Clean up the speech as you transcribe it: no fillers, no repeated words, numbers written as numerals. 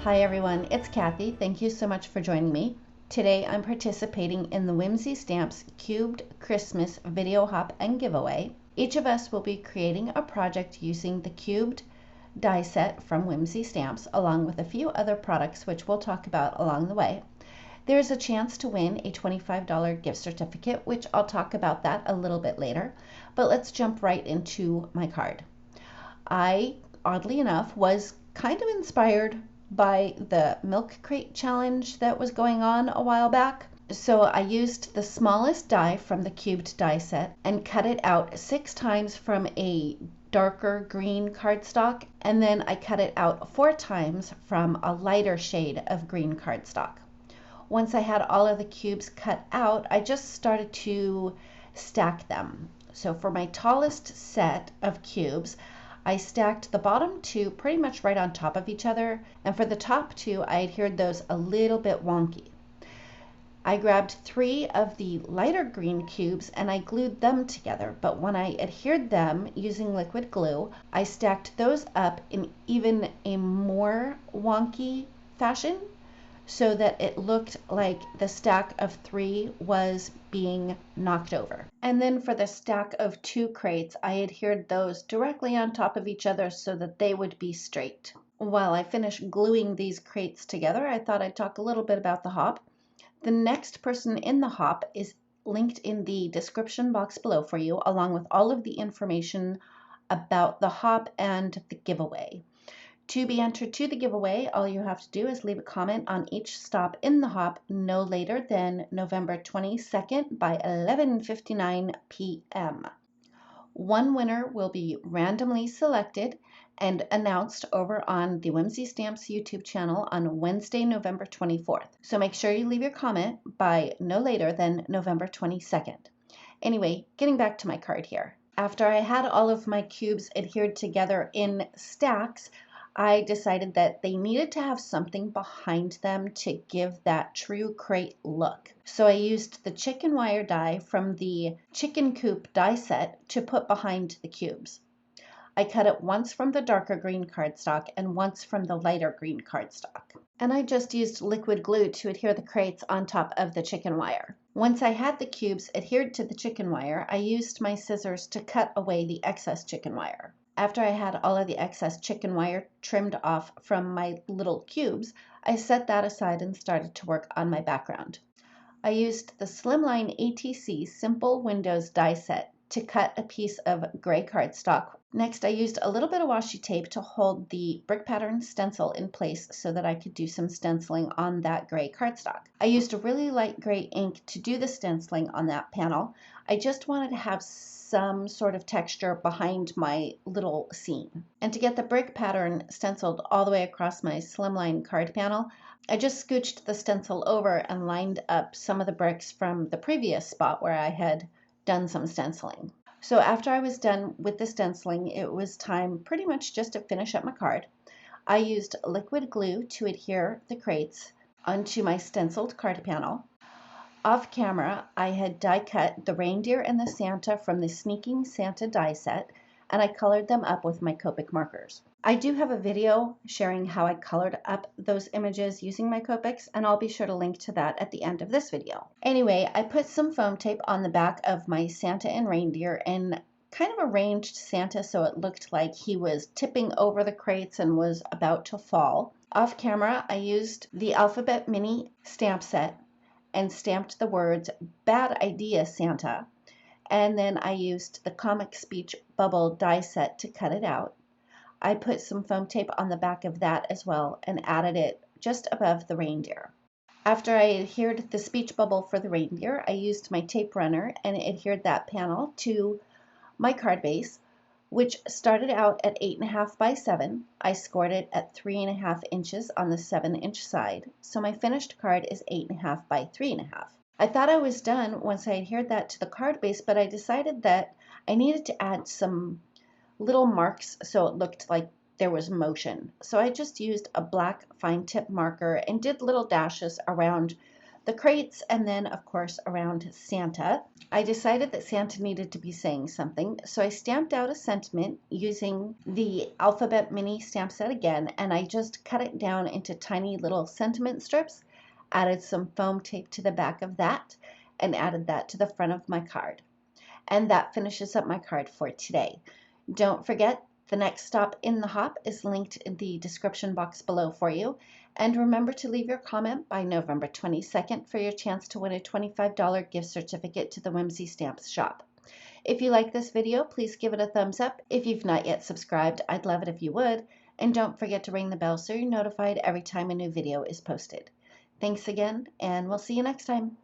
Hi everyone, it's Kathy. Thank you so much for joining me. Today I'm participating in the Whimsy Stamps Cubed Christmas Video Hop and Giveaway. Each of us will be creating a project using the cubed die set from Whimsy Stamps along with a few other products which we'll talk about along the way. There's a chance to win a $25 gift certificate, which I'll talk about that a little bit later, but let's jump right into my card. I, oddly enough, was kind of inspired by the milk crate challenge that was going on a while back. So I used the smallest die from the cubed die set and cut it out 6 times from a darker green cardstock, and then I cut it out 4 times from a lighter shade of green cardstock. Once I had all of the cubes cut out, I just started to stack them. So for my tallest set of cubes, I stacked the bottom 2 pretty much right on top of each other, and for the top 2 I adhered those a little bit wonky. I grabbed 3 of the lighter green cubes and I glued them together, but when I adhered them using liquid glue, I stacked those up in even a more wonky fashion so that it looked like the stack of 3 was being knocked over. And then for the stack of 2 crates, I adhered those directly on top of each other so that they would be straight. While I finished gluing these crates together, I thought I'd talk a little bit about the hop. The next person in the hop is linked in the description box below for you, along with all of the information about the hop and the giveaway. To be entered to the giveaway, all you have to do is leave a comment on each stop in the hop no later than November 22nd by 11:59 p.m. One winner will be randomly selected and announced over on the Whimsy Stamps YouTube channel on Wednesday, November 24th. So make sure you leave your comment by no later than November 22nd. Anyway, getting back to my card here. After I had all of my cubes adhered together in stacks, I decided that they needed to have something behind them to give that true crate look. So I used the chicken wire die from the chicken coop die set to put behind the cubes. I cut it once from the darker green cardstock and once from the lighter green cardstock. And I just used liquid glue to adhere the crates on top of the chicken wire. Once I had the cubes adhered to the chicken wire, I used my scissors to cut away the excess chicken wire. After I had all of the excess chicken wire trimmed off from my little cubes, I set that aside and started to work on my background. I used the Slimline ATC Simple Windows die set to cut a piece of gray cardstock. Next, I used a little bit of washi tape to hold the brick pattern stencil in place so that I could do some stenciling on that gray cardstock. I used a really light gray ink to do the stenciling on that panel. I just wanted to have some sort of texture behind my little scene. And to get the brick pattern stenciled all the way across my slimline card panel, I just scooched the stencil over and lined up some of the bricks from the previous spot where I had done some stenciling. So after I was done with the stenciling, it was time pretty much just to finish up my card. I used liquid glue to adhere the crates onto my stenciled card panel. Off camera, I had die cut the reindeer and the Santa from the Sneaking Santa die set, and I colored them up with my Copic markers. I do have a video sharing how I colored up those images using my Copics, and I'll be sure to link to that at the end of this video. Anyway, I put some foam tape on the back of my Santa and reindeer and kind of arranged Santa so it looked like he was tipping over the crates and was about to fall. Off camera, I used the Alphabet Mini stamp set and stamped the words "Bad Idea, Santa," and then I used the Comic Speech Bubble die set to cut it out. I put some foam tape on the back of that as well and added it just above the reindeer. After I adhered the speech bubble for the reindeer, I used my tape runner and adhered that panel to my card base, which started out at 8.5 by 7. I scored it at 3.5 inches on the 7-inch side, so my finished card is 8.5 by 3.5. I thought I was done once I adhered that to the card base, but I decided that I needed to add some little marks so it looked like there was motion. So I just used a black fine tip marker and did little dashes around the crates, and then of course around Santa. I decided that Santa needed to be saying something, so I stamped out a sentiment using the alphabet mini stamp set again, and I just cut it down into tiny little sentiment strips, added some foam tape to the back of that, and added that to the front of my card. And that finishes up my card for today. Don't forget, the next stop in the hop is linked in the description box below for you. And remember to leave your comment by November 22nd for your chance to win a $25 gift certificate to the Whimsy Stamps shop. If you like this video, please give it a thumbs up. If you've not yet subscribed, I'd love it if you would. And don't forget to ring the bell so you're notified every time a new video is posted. Thanks again, and we'll see you next time.